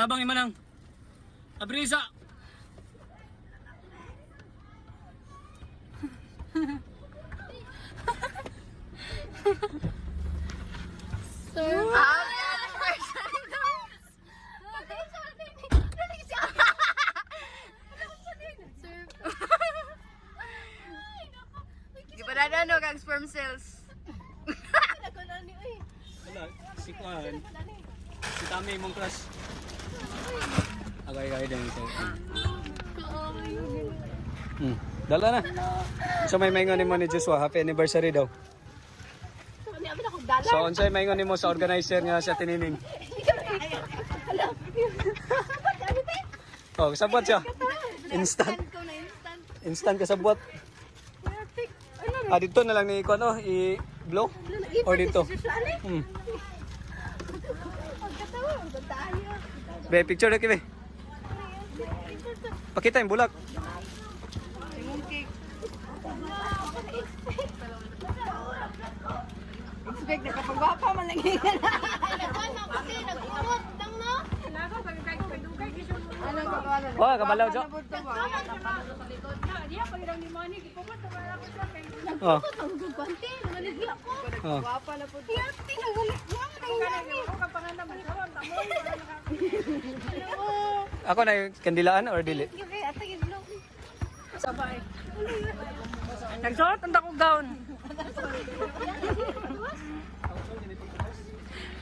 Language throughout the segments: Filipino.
Tabang imanang abrisa. Sir. Gipadada no kag sperm cells. Wala, si Kwan. Si Tami mong crush. Agay-agay din ito. Dala na. So may maingon mo ni Joshua, happy anniversary daw. So unsay maingon nimo sa organizer nga sa tinining? Oh, kasabot siya. Instant. Instant kasabot. Ah, dito na lang ni ko no, i-blow or dito. Be, picture na kibe. Pakita yung bulak. Expect na kapag wapa man lang yan. Wah, kabalaw jo. Oh. Oh. Wapa na po. Ako na yung kandilaan or dili? Sabay. Nagsuot ang takong gown.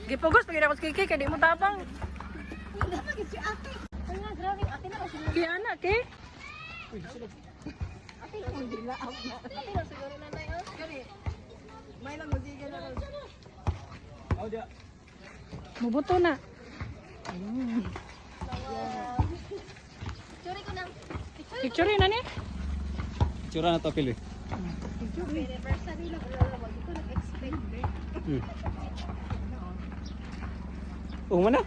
Gipugos pag ginapos kiki kaya di mo tapang. Kaya anak eh. May lang musiga na lang. Mubuto na. Picture na ni? Tsura na to, Pili. Anniversary lang. Wag ko nag-expect. Uma na?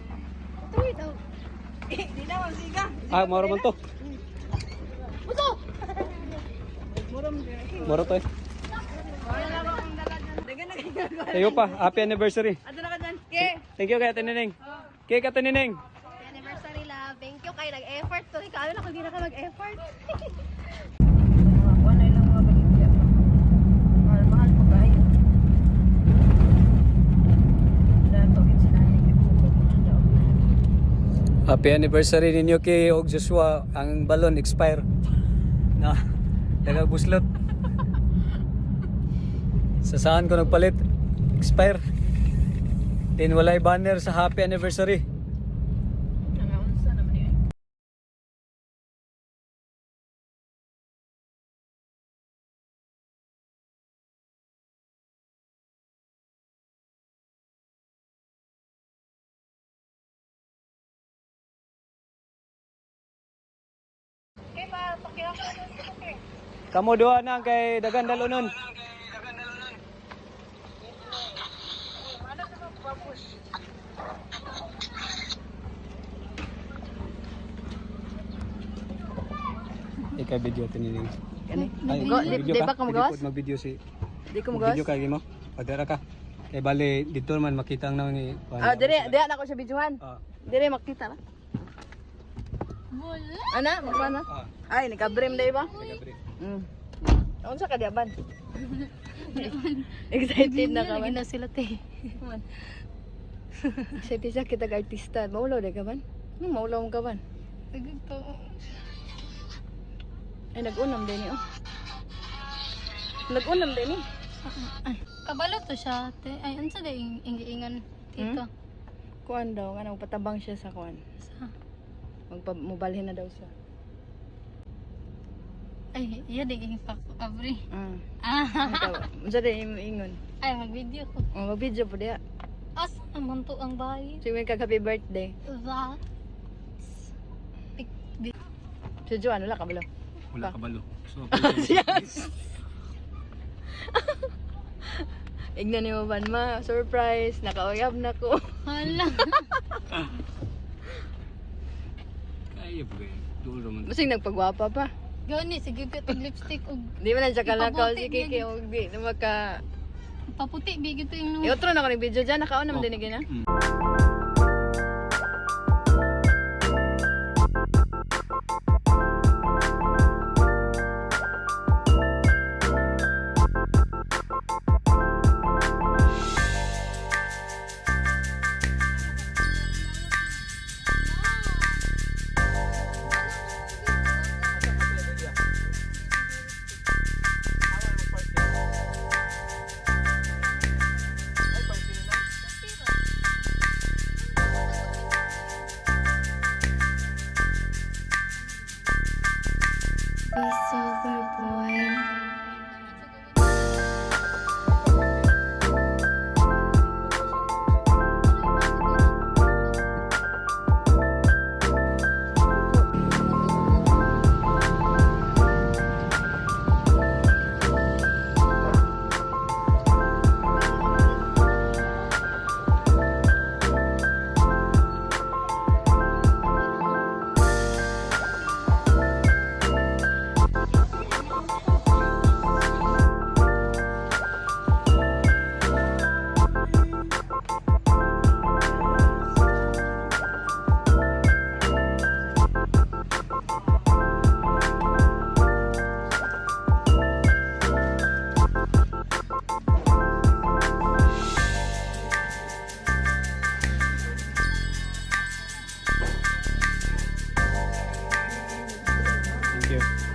Tuloy daw. Di na musiga. Ah, moro man to. Buto! Moro to eh. Wala na ako ang dala dyan. Dagan na kayo. Tayo pa, happy anniversary. Ato na ka dyan. Okay. Thank you kay Tinining. Kay ka Tinining. Anniversary love. Thank you kayo nag-effort. Tuloy ka. Ano na kung di na ka mag-effort? Wala na ilang mga baligya. Mahal po kayo. Datogin sila ni Happy anniversary ninyo kay og Joshua. Ang balon expire. Na, nagabuslot. Sa saan ko nagpalit? Expire. Din walay banner sa happy anniversary. Unsa naman yun? Kamu doa na kay dagan dalunon. Ika video tinining. Ay, Di ba ka magawas? Mag-video si. Di ko magawas? Video kay mo. Pagdara ka. Kay bale dito man makita ang nang ni. Ah, dire na ako sa videohan. Ah. Dire makita na. Wala. Ana, magpana? Ah, Ay, nagka-brim day ba? nagabre. Unsa ka diaban? Excited na ka Lagi man. na sila te. Excited siya kita artista. Maulaw day ka man? Maulaw ka man? Ganito. Ay, nag-unam din niyo. Nag-unam din ni. Kabalo to siya te. Ay, ano sa ingan tito? Kuan daw, ano, patabang siya sa kuan. Sa? Magpamubalhin na daw siya. Ay, iya di pa abri. Ah. Ah. Unsa din ingon? Ay, mag-video ko. Oh, mag-video po diya. As naman to ang bahay. Sige kag happy birthday. That. Sujo ano la kabalo. Wala ka balo. So, Yes. Ignan ni mo ban ma, surprise, nakauyab na ko. Hala. kaya ba kay dulo man. Masing nagpagwapa pa. Gani, sige ka lipstick og Di man na siya kalakaw Ipabuti si Kiki niya. o di na maka... paputi bigito yung Iotro na ko ng video dyan, nakaon naman din na. Mm. Thank you.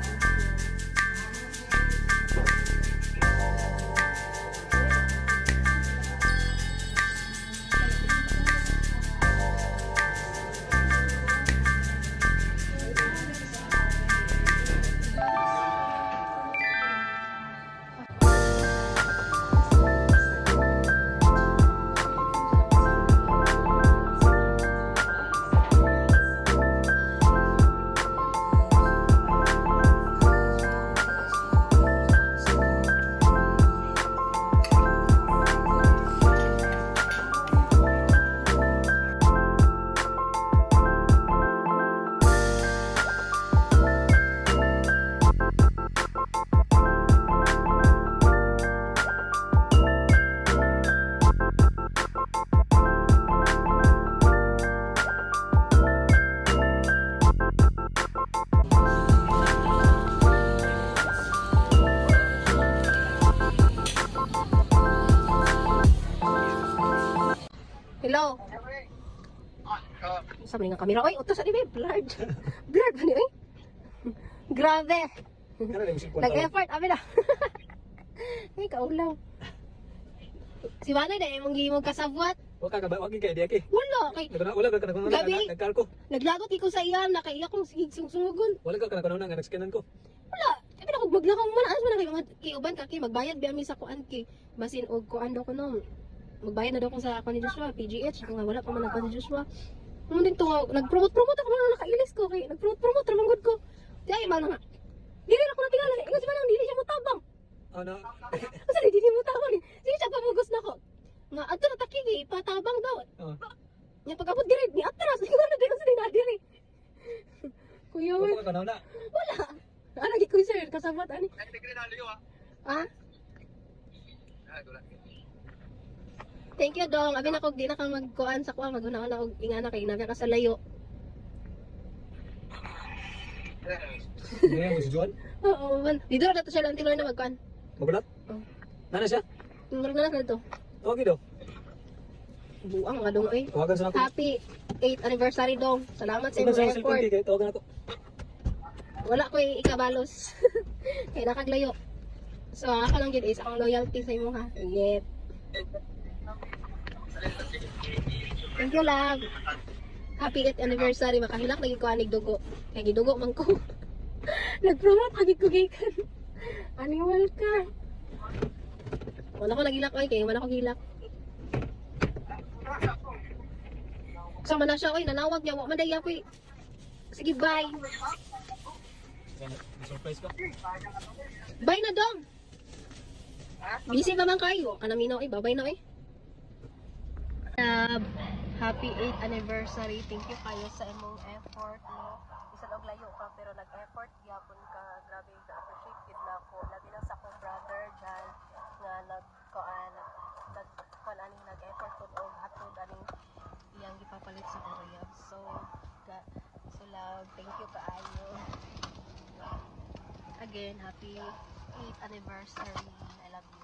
Hello. Sabi nga kamera, oy, utos ani ba blurred. Blurred ba ni oy? Grabe. Nag-effort abi na. Ay kaulaw. Si Manay na imong gihimo kasabwat. Wag kay dia kay. Wala kay Wala ka kanang Gabi. nagkarko. naglagot iko sa iyan, nakaiyak kong sungsugon. Wala ka kanang nga nagskanan ko. Wala. Sabi na kog maglakaw man anas man kay uban ka kay magbayad biya mi sa kuan kay basin og kuan daw ko no. Magbayad na daw ko sa kuan ni Joshua, PGH, nga wala pa man nagpa si Joshua. Mo din to nga nagpromote ako man nakailis ko kay nagpromote ra man gud ko. Di man nga. Dili na ko natingala ni. Ingon si Manang dili siya mo tabang. Ano? Asa di dili mo tabang ni. Sige siya pamugos na ko. Nga adto na takigi patabang daw. Oh. Nya pag-abot dire ni atras ni ko na dili sa dinadiri. Kuya Wala we. ka kanang na. Wala. Ano gi ko sir kasabot ani? Ah? Thank you dong. Abi na kog di na kang magkuan sa kuan maguna-una og ingana kay naga ka sa layo. Ngayon mo si Juan. Oo, man. Dito na dato siya lang tilo na magkuan. Mabulat? Oh. Nana siya? Murag na lang dito. Tawagin daw. Buang nga dong eh. Tawagan sa ako. Happy 8th anniversary dong. Salamat sa Sino imong sa cellphone effort. kay tawagan ako. Wala ko ikabalos. Kaya nakaglayo. So ako lang gid is akong loyalty sa imo ha. Inget. Thank you love. Happy 8th anniversary. Makahilak lagi ko anig dugo. Kaya gidugo man ko. Nag-promote lagi ko gikan. Animal ka. Wala ko nagilak oy kay wala ko gilak. Sama na siya oy nanawag niya wa man day ako. Sige bye. Surprise ka. Bye na dong. Busy pa man kayo. Kanamino eh, babay na eh. Happy 8th anniversary. Thank you kayo sa imong effort no. Isa og layo pa pero nag-effort gyapon ka. Grabe ga-appreciate gid na ako. Labi na sa akong brother dyan nga nag-kuan ani nag-effort pud og hatod ani iyang gipapalit sa Korea. So love, thank you kaayo. Again, happy 8th anniversary. I love you.